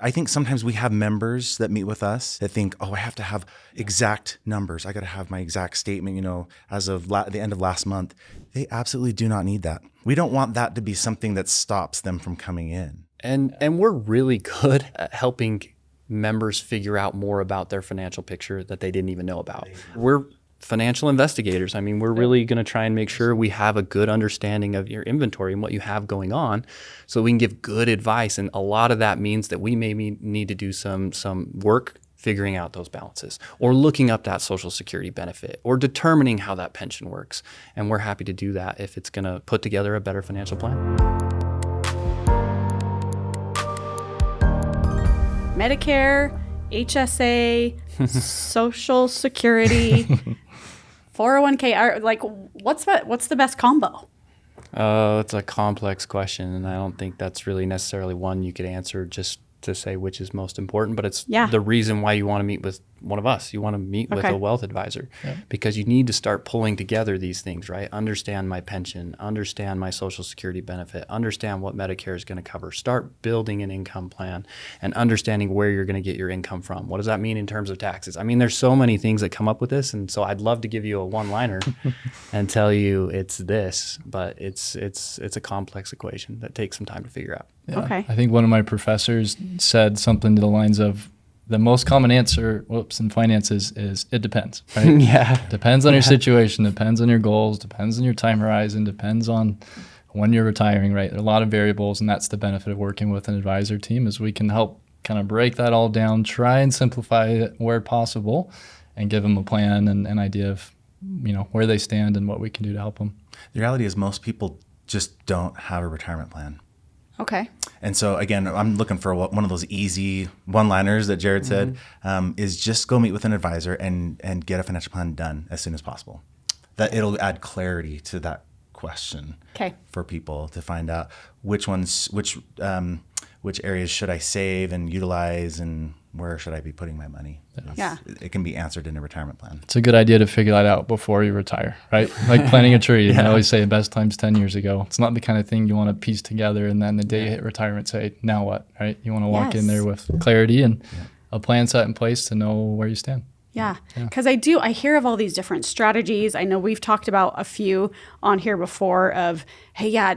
I think sometimes we have members that meet with us that think, oh, I have to have exact numbers. I got to have my exact statement, as of the end of last month. They absolutely do not need that. We don't want that to be something that stops them from coming in. And we're really good at helping members figure out more about their financial picture that they didn't even know about. We're financial investigators. I mean, we're really going to try and make sure we have a good understanding of your inventory and what you have going on so we can give good advice. And a lot of that means that we may need to do some work figuring out those balances or looking up that Social Security benefit or determining how that pension works. And we're happy to do that if it's going to put together a better financial plan. Medicare, HSA, Social Security, 401k. Like, what's the best combo? It's a complex question, and I don't think that's really necessarily one you could answer just to say which is most important. But it's the reason why you want to meet with one of us. You want to meet with a wealth advisor because you need to start pulling together these things, right? Understand my pension, understand my Social Security benefit, understand what Medicare is going to cover, start building an income plan and understanding where you're going to get your income from. What does that mean in terms of taxes? I mean, there's so many things that come up with this. And so I'd love to give you a one-liner and tell you it's this, but it's a complex equation that takes some time to figure out. Yeah. Okay. I think one of my professors said something to the lines of, the most common answer, in finances is it depends, right? Depends on your situation, depends on your goals, depends on your time horizon, depends on when you're retiring, right? There are a lot of variables, and that's the benefit of working with an advisor team is we can help kind of break that all down, try and simplify it where possible, and give them a plan and an idea of, where they stand and what we can do to help them. The reality is most people just don't have a retirement plan. Okay. And so, again, I'm looking for one of those easy one-liners that Jared said, is just go meet with an advisor and get a financial plan done as soon as possible. That it'll add clarity to that question for people to find out which areas should I save and utilize and where should I be putting my money. It can be answered in a retirement plan. It's a good idea to figure that out before you retire, right? Like planting a tree. I always say best time's 10 years ago. It's not the kind of thing you want to piece together and then the day you hit retirement say, now what, right? You want to walk in there with clarity and a plan set in place to know where you stand. Yeah, because I hear of all these different strategies. I know we've talked about a few on here before of, hey,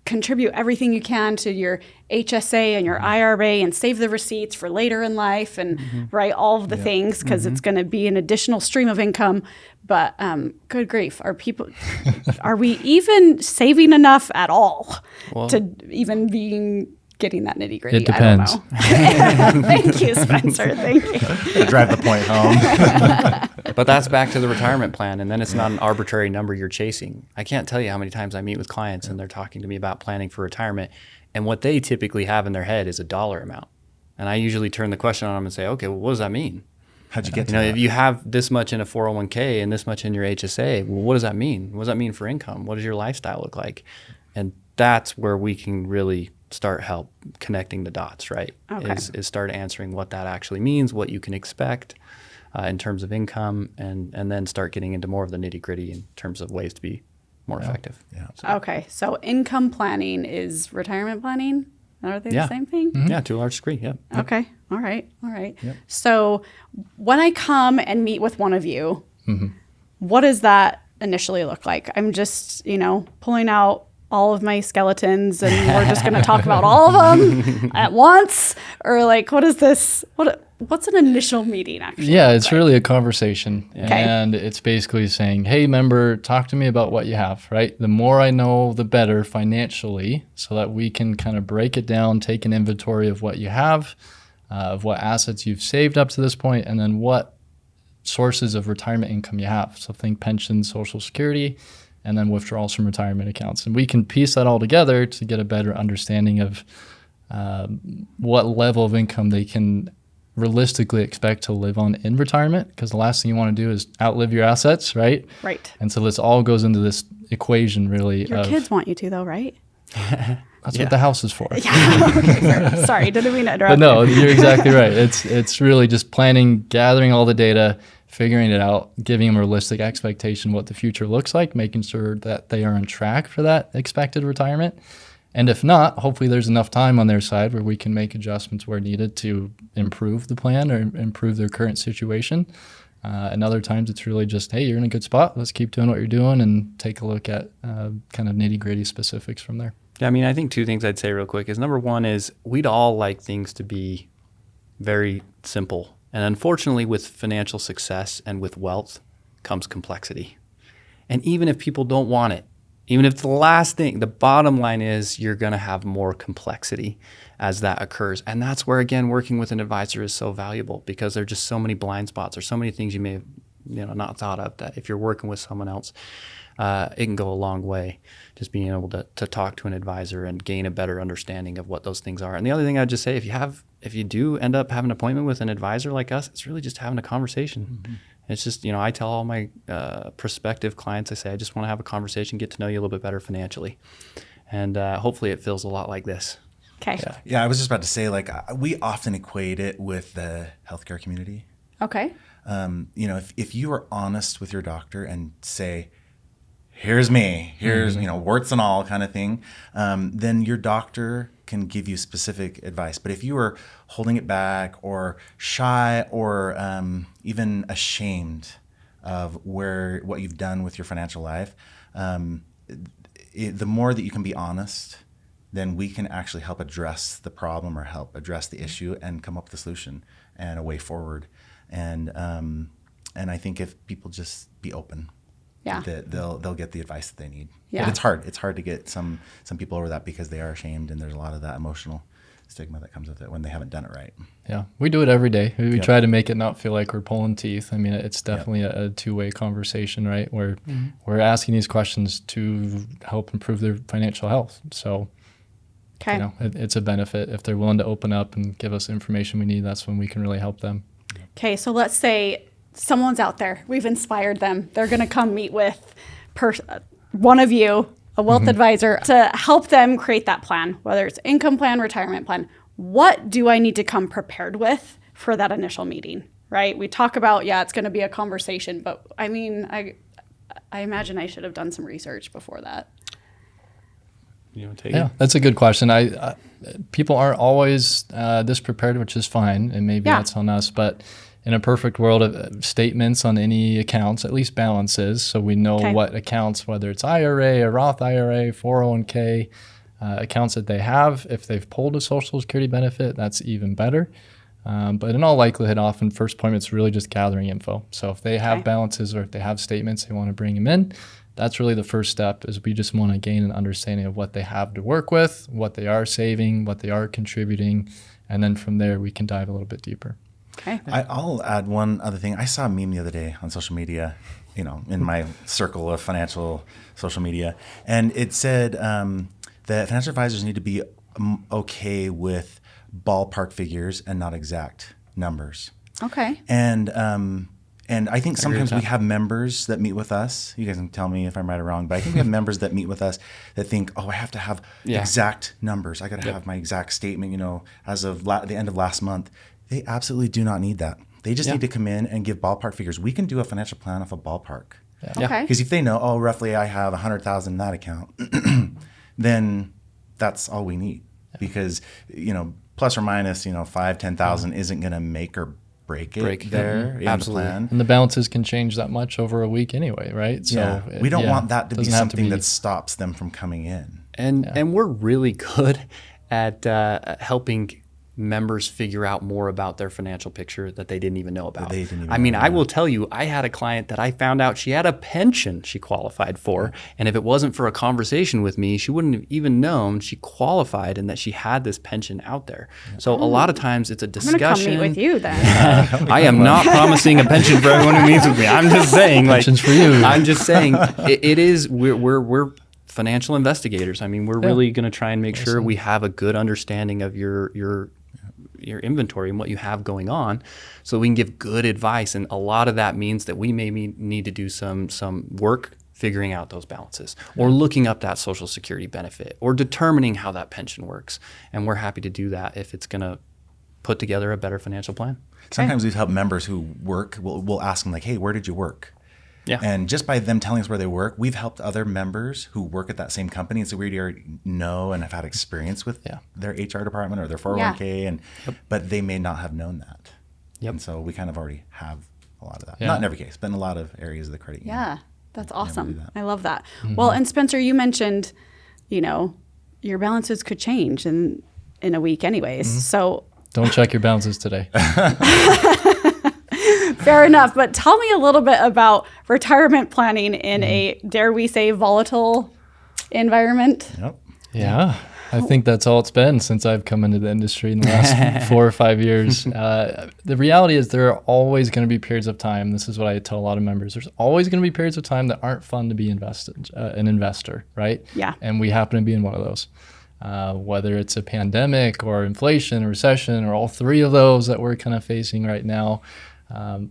contribute everything you can to your HSA and your IRA and save the receipts for later in life and all of the things because it's going to be an additional stream of income. But good grief, are we even saving enough at all to even being getting that nitty gritty? It depends. I don't know. Thank you, Spencer. Thank you. Drive the point home. But that's back to the retirement plan. And then it's not an arbitrary number you're chasing. I can't tell you how many times I meet with clients and they're talking to me about planning for retirement. And what they typically have in their head is a dollar amount. And I usually turn the question on them and say, okay, well, what does that mean? How'd you get to that? If you have this much in a 401k and this much in your HSA, well, what does that mean? What does that mean for income? What does your lifestyle look like? And that's where we can really start help connecting the dots, right? Okay. Is start answering what that actually means, what you can expect in terms of income, and then start getting into more of the nitty gritty in terms of ways to be more effective. Okay, so income planning is retirement planning? Are they the same thing? Yeah, to a large degree, Okay, all right. Yep. So when I come and meet with one of you, what does that initially look like? I'm just, pulling out all of my skeletons and we're just going to talk about all of them at once? Or like, what is this? What's an initial meeting actually? Yeah, it's really a conversation. And it's basically saying, hey, member, talk to me about what you have, right? The more I know, the better financially, so that we can kind of break it down, take an inventory of what you have, of what assets you've saved up to this point, and then what sources of retirement income you have. So think pension, Social Security, and then withdrawals from retirement accounts. And we can piece that all together to get a better understanding of what level of income they can realistically expect to live on in retirement, because the last thing you want to do is outlive your assets, right? Right. And so this all goes into this equation, really. Your kids want you to, though, right? That's what the house is for. Yeah. Okay, sorry, didn't mean to interrupt. But no, you're exactly right. It's really just planning, gathering all the data, figuring it out, giving them a realistic expectation what the future looks like, making sure that they are on track for that expected retirement, And if not, hopefully there's enough time on their side where we can make adjustments where needed to improve the plan or improve their current situation. And other times it's really just, hey, you're in a good spot. Let's keep doing what you're doing and take a look at kind of nitty-gritty specifics from there. Yeah, I mean, I think two things I'd say real quick is number one is we'd all like things to be very simple. And unfortunately, with financial success and with wealth comes complexity. And even if people don't want it, even if the last thing, the bottom line is you're going to have more complexity as that occurs. And that's where, again, working with an advisor is so valuable because there are just so many blind spots or so many things you may have not thought of that if you're working with someone else, it can go a long way just being able to talk to an advisor and gain a better understanding of what those things are. And the other thing I'd just say, if you do end up having an appointment with an advisor like us, it's really just having a conversation. Mm-hmm. It's just, I tell all my prospective clients, I say, I just want to have a conversation, get to know you a little bit better financially. And hopefully it feels a lot like this. Okay. Yeah, I was just about to say, we often equate it with the healthcare community. Okay. If you are honest with your doctor and say, here's me, here's, warts and all kind of thing, then your doctor can give you specific advice. But if you are holding it back or shy or even ashamed of what you've done with your financial life, the more that you can be honest, then we can actually help address the problem or help address the issue and come up with a solution and a way forward. And I think if people just be open, that they'll get the advice that they need. Yeah. But it's hard. It's hard to get some people over that because they are ashamed, and there's a lot of that emotional stigma that comes with it when they haven't done it right. Yeah, we do it every day. We try to make it not feel like we're pulling teeth. I mean, it's definitely a two-way conversation, right? Where we're asking these questions to help improve their financial health. So, it's a benefit. If they're willing to open up and give us the information we need, that's when we can really help them. Okay, so let's say someone's out there. We've inspired them. They're going to come meet with one of you, a wealth advisor, to help them create that plan, whether it's income plan, retirement plan. What do I need to come prepared with for that initial meeting, right? We talk about, it's going to be a conversation, but I mean, I imagine I should have done some research before that. You want to take it? That's a good question. People aren't always this prepared, which is fine, and maybe that's on us, but in a perfect world of statements on any accounts, at least balances, so we know what accounts, whether it's IRA, a Roth IRA, 401k, accounts that they have. If they've pulled a Social Security benefit, that's even better. But in all likelihood, often first appointment's really just gathering info. So if they have balances or if they have statements, they want to bring them in. That's really the first step, is we just want to gain an understanding of what they have to work with, what they are saving, what they are contributing, and then from there we can dive a little bit deeper. Okay. I'll add one other thing. I saw a meme the other day on social media, in my circle of financial social media, and it said that financial advisors need to be okay with ballpark figures and not exact numbers. Okay. And I think sometimes we have members that meet with us. You guys can tell me if I'm right or wrong, but I think we have members that meet with us that think, I have to have exact numbers. I got to have my exact statement, as of the end of last month. They absolutely do not need that. They just need to come in and give ballpark figures. We can do a financial plan off a ballpark. Yeah. Okay. Because if they know, roughly I have 100,000 in that account, then that's all we need. Because, plus or minus, 5,000, 10,000 isn't going to make or break it there in Absolutely. the plan. And the balances can change that much over a week anyway, right? So we don't want that to be something that stops them from coming in. And we're really good at helping members figure out more about their financial picture that they didn't even know about. I will tell you, I had a client that I found out she had a pension she qualified for. And if it wasn't for a conversation with me, she wouldn't have even known she qualified and that she had this pension out there. So a lot of times it's a discussion. I'm going to come meet with you then. I am not promising a pension for everyone who meets with me. I'm just saying, pensions for you. I'm just saying it is, we're financial investigators. I mean, we're really going to try and make sure we have a good understanding of your inventory and what you have going on, so we can give good advice. And a lot of that means that we may need to do some work figuring out those balances, or looking up that Social Security benefit, or determining how that pension works. And we're happy to do that if it's going to put together a better financial plan. Sometimes we've helped members who work. We'll ask them, hey, where did you work? Yeah. And just by them telling us where they work, we've helped other members who work at that same company. And so we already know and have had experience with their HR department or their 401k, but they may not have known that. Yep. And so we kind of already have a lot of that. Not in every case, but in a lot of areas of the credit union. Yeah, that's awesome. I love that. Well, and Spencer, you mentioned, your balances could change in a week anyways. So don't check your balances today. Fair enough. But tell me a little bit about retirement planning in a, dare we say, volatile environment. Yep. Yeah. I think that's all it's been since I've come into the industry in the last 4 or 5 years. The reality is there are always going to be periods of time. This is what I tell a lot of members. There's always going to be periods of time that aren't fun to be an investor, right? Yeah. And we happen to be in one of those. Whether it's a pandemic or inflation or recession or all three of those that we're kind of facing right now,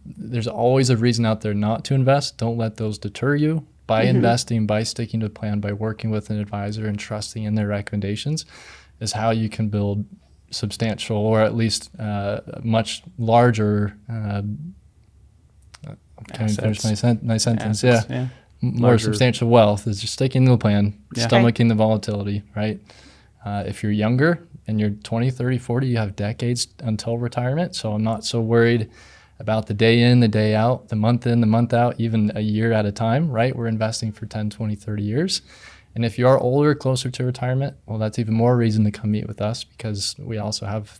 there's always a reason out there not to invest. Don't let those deter you. By investing, by sticking to the plan, by working with an advisor and trusting in their recommendations is how you can build substantial, or at least much larger, can I finish my sentence? Yeah. More Larger. Substantial wealth is just sticking to the plan, stomaching the volatility, right? If you're younger and you're 20, 30, 40, you have decades until retirement. So I'm not so worried about the day in, the day out, the month in, the month out, even a year at a time, right? We're investing for 10, 20, 30 years. And if you are older, closer to retirement, well, that's even more reason to come meet with us, because we also have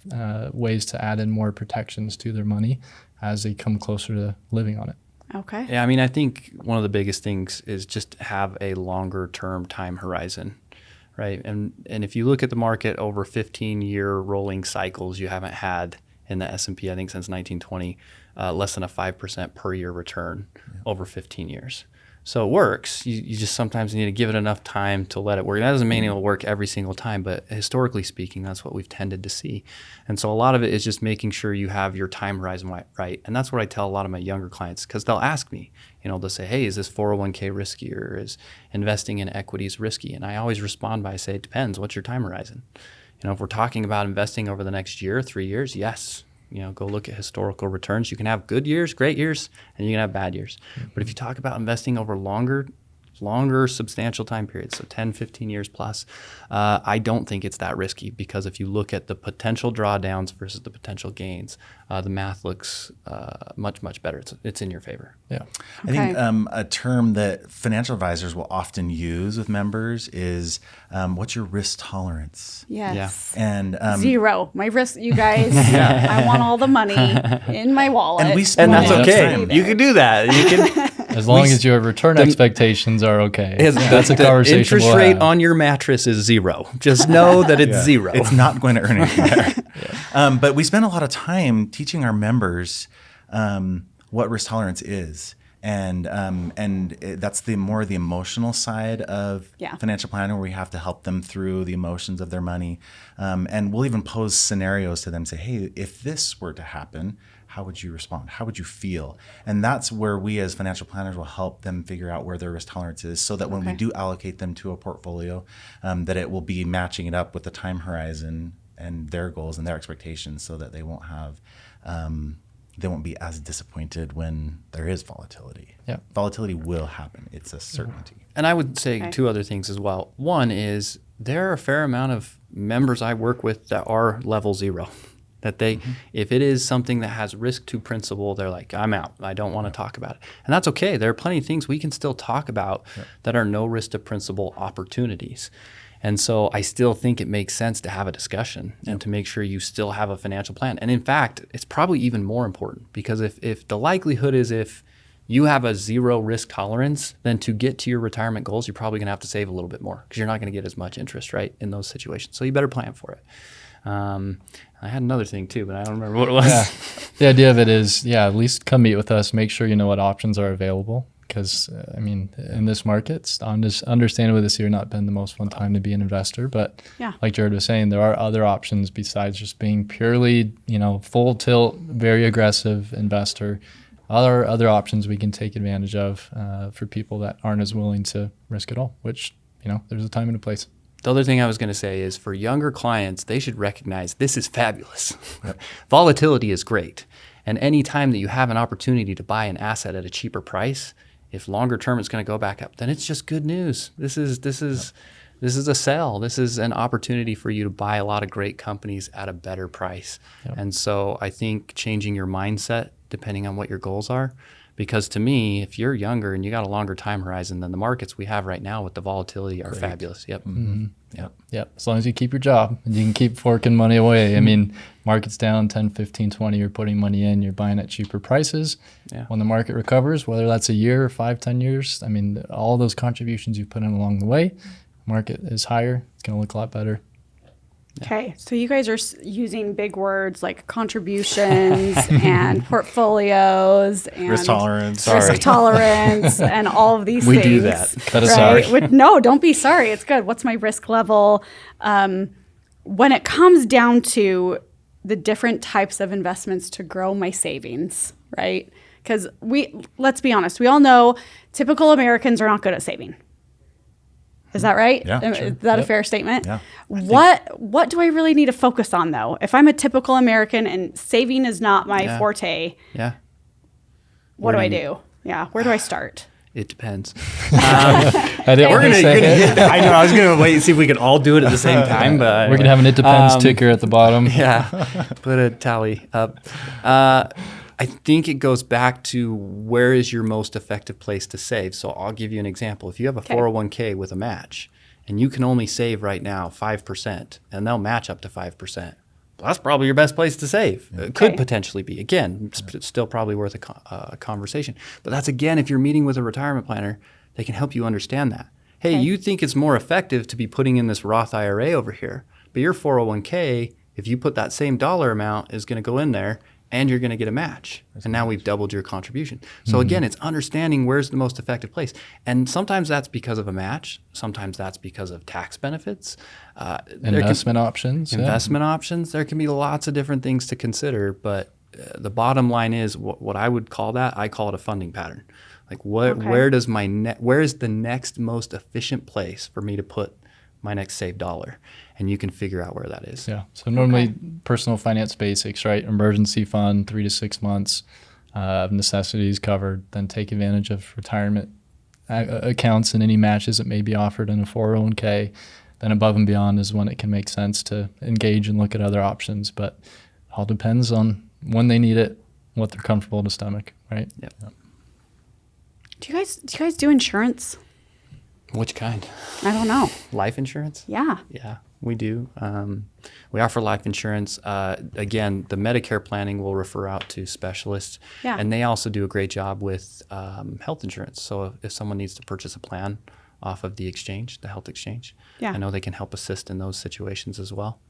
ways to add in more protections to their money as they come closer to living on it. Okay. Yeah, I mean, I think one of the biggest things is just have a longer term time horizon, right? And if you look at the market over 15-year rolling cycles, you haven't had in the S&P, I think since 1920, less than a 5% per year return over 15 years. So it works. You just sometimes need to give it enough time to let it work. That doesn't mean it'll work every single time, but historically speaking, that's what we've tended to see. And so a lot of it is just making sure you have your time horizon right. And that's what I tell a lot of my younger clients, because they'll ask me, they'll say, hey, is this 401k risky, or is investing in equities risky? And I always respond by saying, it depends. What's your time horizon? If we're talking about investing over the next year, 3 years, yes. Go look at historical returns. You can have good years, great years, and you can have bad years. But if you talk about investing over longer substantial time periods, so 10, 15 years plus, I don't think it's that risky, because if you look at the potential drawdowns versus the potential gains, the math looks much, much better. It's in your favor. Yeah. I think a term that financial advisors will often use with members is, what's your risk tolerance? Yes. Yeah. And 0. My risk, you guys. I want all the money in my wallet. And that's okay. You can do that. You can. As long as your return expectations are okay. That's a conversation. Interest rate on your mattress is 0. Just know that it's 0. It's not going to earn anything there. But we spend a lot of time teaching our members what risk tolerance is. And that's the more the emotional side of financial planning, where we have to help them through the emotions of their money. And we'll even pose scenarios to them, say, hey, if this were to happen, how would you respond? How would you feel? And that's where we as financial planners will help them figure out where their risk tolerance is, so that when we do allocate them to a portfolio, that it will be matching it up with the time horizon and their goals and their expectations, so that they won't have they won't be as disappointed when there is volatility. Yeah. Volatility will happen. It's a certainty. And I would say 2 other things as well. One is there are a fair amount of members I work with that are level 0. That they, if it is something that has risk to principal, they're like, I'm out. I don't want to talk about it. And that's okay. There are plenty of things we can still talk about that are no risk to principal opportunities. And so I still think it makes sense to have a discussion and to make sure you still have a financial plan. And in fact, it's probably even more important, because if the likelihood is if you have a 0 risk tolerance, then to get to your retirement goals, you're probably going to have to save a little bit more, because you're not going to get as much interest, right, in those situations. So you better plan for it. I had another thing too, but I don't remember what it was. Yeah. The idea of it is, at least come meet with us. Make sure you know what options are available, because, in this market, it's understandably this year not been the most fun time to be an investor. But like Jared was saying, there are other options besides just being purely, full tilt, very aggressive investor. Other options we can take advantage of for people that aren't as willing to risk it all, which, there's a time and a place. The other thing I was going to say is, for younger clients, they should recognize this is fabulous. Volatility is great. And any time that you have an opportunity to buy an asset at a cheaper price, If longer term it's going to go back up, then it's just good news. This is a sell. This is an opportunity for you to buy a lot of great companies at a better price. Yep. And so I think changing your mindset depending on what your goals are, because to me, if you're younger and you got a longer time horizon, then the markets we have right now with the volatility are fabulous. Yep. Mm-hmm. Yep. As long as you keep your job and you can keep forking money away. I mean, market's down 10, 15, 20, you're putting money in, you're buying at cheaper prices. Yeah. When the market recovers, whether that's a year or 5, 10 years, I mean, all those contributions you've put in along the way, market is higher, it's going to look a lot better. Okay, so you guys are using big words like contributions and portfolios and risk tolerance, and all of these things. We do that. That is sorry. No, don't be sorry. It's good. What's my risk level? When it comes down to the different types of investments to grow my savings, right? Because let's be honest, we all know typical Americans are not good at saving. Is that right? Yeah, sure. Is that a fair statement? Yeah. What do I really need to focus on though? If I'm a typical American and saving is not my forte, what do I do? Yeah, where do I start? It depends. I was going to wait and see if we could all do it at the same time, but we're going to have an it depends ticker at the bottom. Yeah, put a tally up. I think it goes back to where is your most effective place to save. So I'll give you an example. If you have a 401k with a match and you can only save right now 5% and they'll match up to 5%, well, that's probably your best place to save. It could potentially be. Again, it's still probably worth a conversation. But that's, again, if you're meeting with a retirement planner, they can help you understand that. Hey, you think it's more effective to be putting in this Roth IRA over here, but your 401k, if you put that same dollar amount, is going to go in there and you're going to get a match. And now we've doubled your contribution. So again, it's understanding where's the most effective place. And sometimes that's because of a match. Sometimes that's because of tax benefits. Investment options. Investment options. There can be lots of different things to consider. But the bottom line is what I would call that, I call it a funding pattern. Like where is the next most efficient place for me to put my next saved dollar? And you can figure out where that is. Yeah. So normally personal finance basics, right? Emergency fund, 3 to 6 months, necessities covered, then take advantage of retirement accounts and any matches that may be offered in a 401k. Then above and beyond is when it can make sense to engage and look at other options. But it all depends on when they need it, what they're comfortable to stomach, right? Yep. Do you guys do insurance? Which kind? I don't know. Life insurance? Yeah. Yeah, we do. We offer life insurance. Again, the Medicare planning will refer out to specialists. Yeah. And they also do a great job with health insurance. So if someone needs to purchase a plan off of the exchange, the health exchange, I know they can help assist in those situations as well.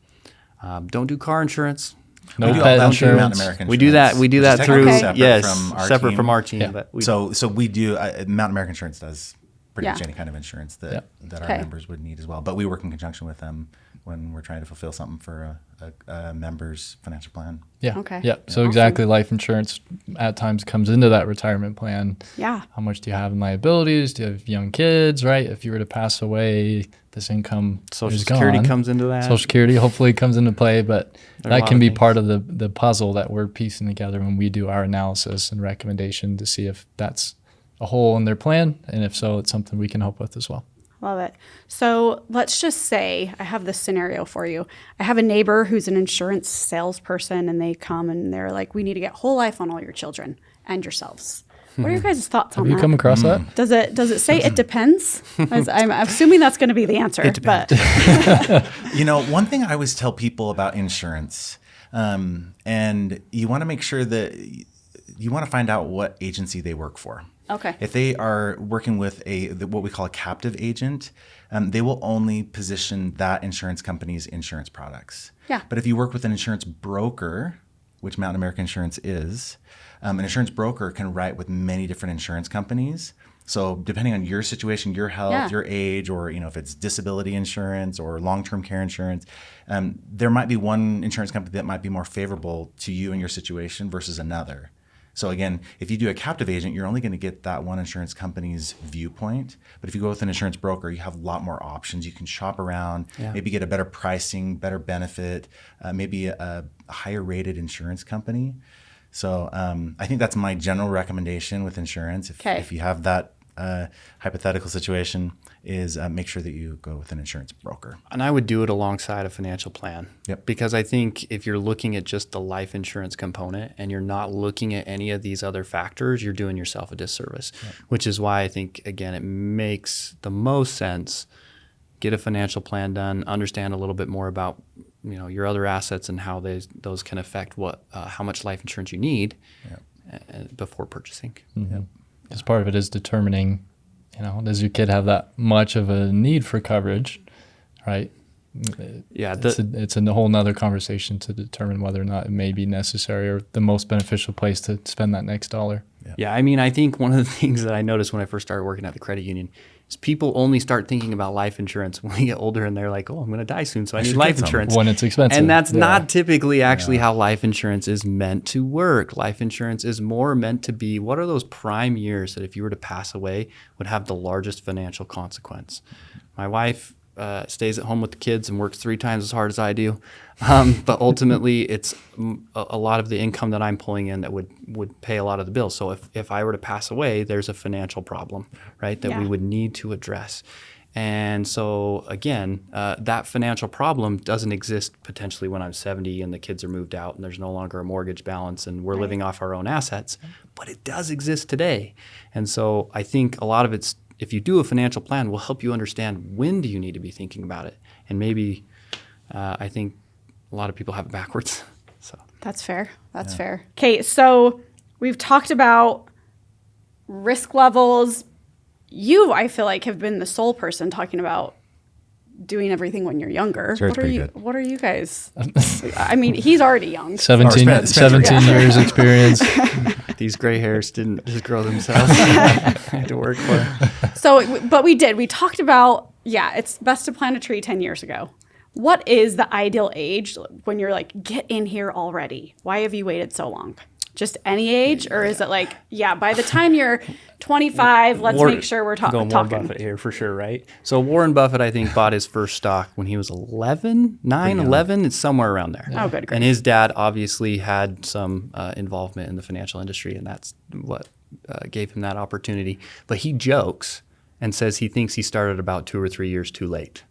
Don't do car insurance. No pet insurance. Mountain American we do that. We do that through separate from our team. Yeah. But so we do. Mountain American Insurance does pretty much any kind of insurance that our members would need as well. But we work in conjunction with them when we're trying to fulfill something for a member's financial plan. Yeah. Okay. Yeah. So exactly, life insurance at times comes into that retirement plan. Yeah. How much do you have in liabilities? Do you have young kids? Right. If you were to pass away, this income Social Security comes into that. Social Security hopefully comes into play, but that can be part of the puzzle that we're piecing together when we do our analysis and recommendation to see if that's a hole in their plan, and if so, it's something we can help with as well. Love it. So let's just say I have this scenario for you. I have a neighbor who's an insurance salesperson, and they come and they're like, we need to get whole life on all your children and yourselves. What are your guys' thoughts on that? Have you come across that? Does it say it depends? I'm assuming that's going to be the answer. It depends. But one thing I always tell people about insurance, and you want to make sure that you want to find out what agency they work for. Okay. If they are working with what we call a captive agent, they will only position that insurance company's insurance products. Yeah. But if you work with an insurance broker, which Mountain American Insurance is, an insurance broker can write with many different insurance companies. So depending on your situation, your health, your age, or if it's disability insurance or long-term care insurance, there might be one insurance company that might be more favorable to you and your situation versus another. So again, if you do a captive agent, you're only going to get that one insurance company's viewpoint. But if you go with an insurance broker, you have a lot more options. You can shop around, maybe get a better pricing, better benefit, maybe a higher rated insurance company. So I think that's my general recommendation with insurance. If you have that hypothetical situation is make sure that you go with an insurance broker. And I would do it alongside a financial plan. Yep. Because I think if you're looking at just the life insurance component and you're not looking at any of these other factors, you're doing yourself a disservice, which is why I think, again, it makes the most sense. Get a financial plan done, understand a little bit more about your other assets and how those can affect how much life insurance you need before purchasing. Mm-hmm. Because part of it is determining, does your kid have that much of a need for coverage, right? Yeah, it's a whole nother conversation to determine whether or not it may be necessary or the most beneficial place to spend that next dollar. Yeah, I mean, I think one of the things that I noticed when I first started working at the credit union is people only start thinking about life insurance when they get older and they're like, oh, I'm going to die soon, so I need life insurance. When it's expensive. And that's not typically actually how life insurance is meant to work. Life insurance is more meant to be, what are those prime years that if you were to pass away would have the largest financial consequence? My wife stays at home with the kids and works 3 times as hard as I do. But ultimately, it's a lot of the income that I'm pulling in that would pay a lot of the bills. So if I were to pass away, there's a financial problem, right, that we would need to address. And so, again, that financial problem doesn't exist potentially when I'm 70 and the kids are moved out and there's no longer a mortgage balance and we're living off our own assets. But it does exist today. And so I think a lot of it's, if you do a financial plan, will help you understand when do you need to be thinking about it. And maybe I think a lot of people have it backwards. So that's fair. That's fair. Okay, so we've talked about risk levels. You, I feel like, have been the sole person talking about doing everything when you're younger. What are you guys? I mean, he's already young. 17 years experience. These gray hairs didn't just grow themselves. I had to work for them. So, but we did. We talked about, it's best to plant a tree 10 years ago. What is the ideal age when you're like, get in here already? Why have you waited so long? Just any age? Or is it like, by the time you're 25, let's make sure we're talking. Warren Buffett here for sure, right? So Warren Buffett, I think, bought his first stock when he was 11. It's somewhere around there. Oh, good. And his dad obviously had some involvement in the financial industry, and that's what gave him that opportunity. But he jokes and says he thinks he started about 2 or 3 years too late.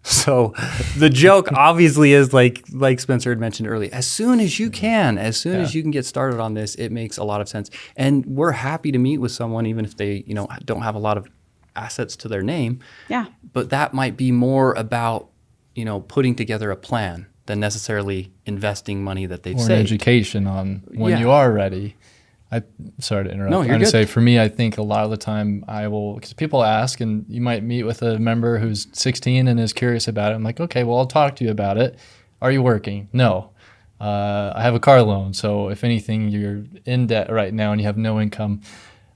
So the joke obviously is like Spencer had mentioned earlier, as soon as you can get started on this, it makes a lot of sense. And we're happy to meet with someone, even if they, don't have a lot of assets to their name. Yeah. But that might be more about, putting together a plan than necessarily investing money that they've saved. Or an education on when you are ready. Sorry to interrupt. No, I'm going to say, for me, I think a lot of the time because people ask, and you might meet with a member who's 16 and is curious about it. I'm like, okay, well, I'll talk to you about it. Are you working? No. I have a car loan. So if anything, you're in debt right now and you have no income.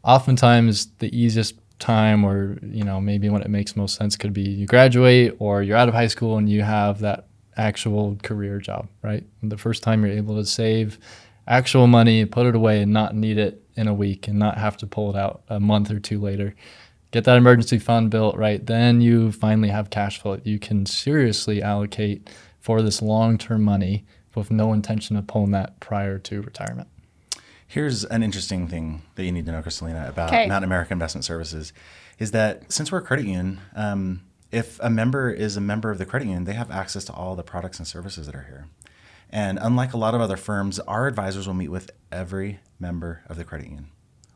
Oftentimes, the easiest time, or, maybe when it makes most sense, could be you graduate or you're out of high school and you have that actual career job, right? And the first time you're able to save actual money, put it away, and not need it in a week and not have to pull it out a month or 2 later. Get that emergency fund built, right? Then you finally have cash flow that you can seriously allocate for this long-term money with no intention of pulling that prior to retirement. Here's an interesting thing that you need to know, Kristalina, about Mountain America Investment Services, is that since we're a credit union, if a member is a member of the credit union, they have access to all the products and services that are here. And unlike a lot of other firms, our advisors will meet with every member of the credit union.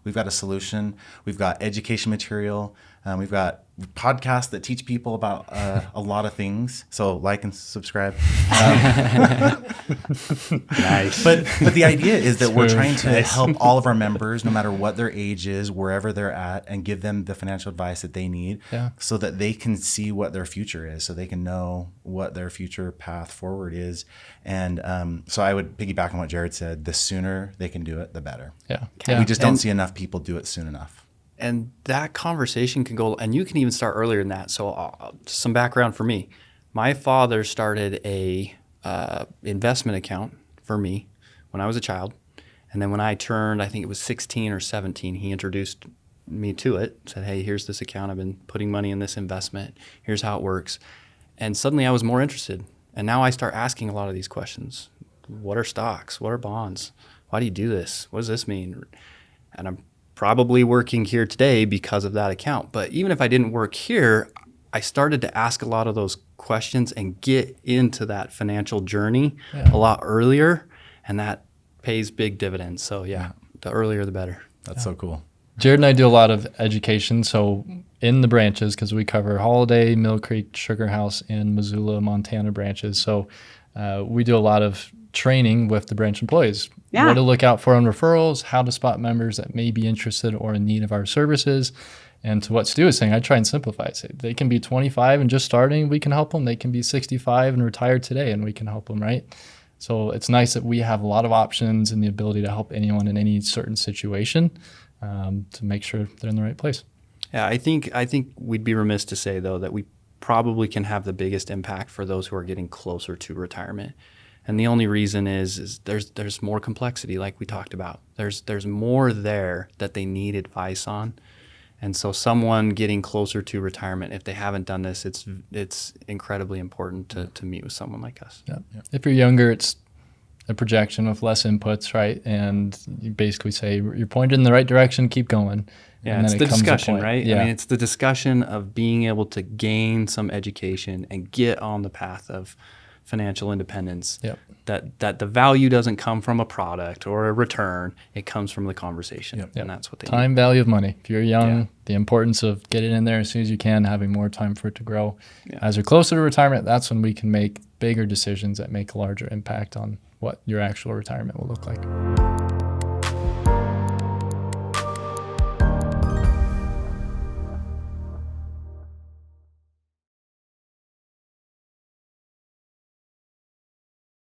We've got a solution. We've got education material. We've got podcasts that teach people about a lot of things. So like and subscribe. Nice. But the idea is that we're trying to help all of our members, no matter what their age is, wherever they're at, and give them the financial advice that they need so that they can see what their future is, so they can know what their future path forward is. And so I would piggyback on what Jared said. The sooner they can do it, the better. Yeah. We just don't see enough people do it soon enough. And that conversation can go, and you can even start earlier than that. So some background for me. My father started a investment account for me when I was a child. And then when I turned, I think it was 16 or 17, he introduced me to it, said, hey, here's this account. I've been putting money in this investment. Here's how it works. And suddenly I was more interested. And now I start asking a lot of these questions. What are stocks? What are bonds? Why do you do this? What does this mean? And probably working here today because of that account. But even if I didn't work here, I started to ask a lot of those questions and get into that financial journey a lot earlier, and that pays big dividends. So the earlier the better. That's so cool. Jared and I do a lot of education. So in the branches, because we cover Holiday, Mill Creek, Sugar House, and Missoula, Montana branches. So we do a lot of training with the branch employees. What to look out for on referrals, how to spot members that may be interested or in need of our services. And to what Stu is saying, I try and simplify it. Say they can be 25 and just starting, we can help them. They can be 65 and retired today, and we can help them, right? So it's nice that we have a lot of options and the ability to help anyone in any certain situation to make sure they're in the right place. Yeah, I think we'd be remiss to say, though, that we probably can have the biggest impact for those who are getting closer to retirement. And the only reason is there's more complexity, like we talked about. There's more there that they need advice on. And so someone getting closer to retirement, if they haven't done this, it's incredibly important to meet with someone like us. Yeah. If you're younger, it's a projection with less inputs, right? And you basically say, you're pointed in the right direction, keep going. Yeah, and it's the discussion, right? Yeah. I mean, it's the discussion of being able to gain some education and get on the path of financial independence. Yep. That the value doesn't come from a product or a return. It comes from the conversation. Yep. And that's what they Time need. value of money. If you're young, the importance of getting in there as soon as you can, having more time for it to grow. Yeah. As you're closer to retirement, that's when we can make bigger decisions that make a larger impact on what your actual retirement will look like.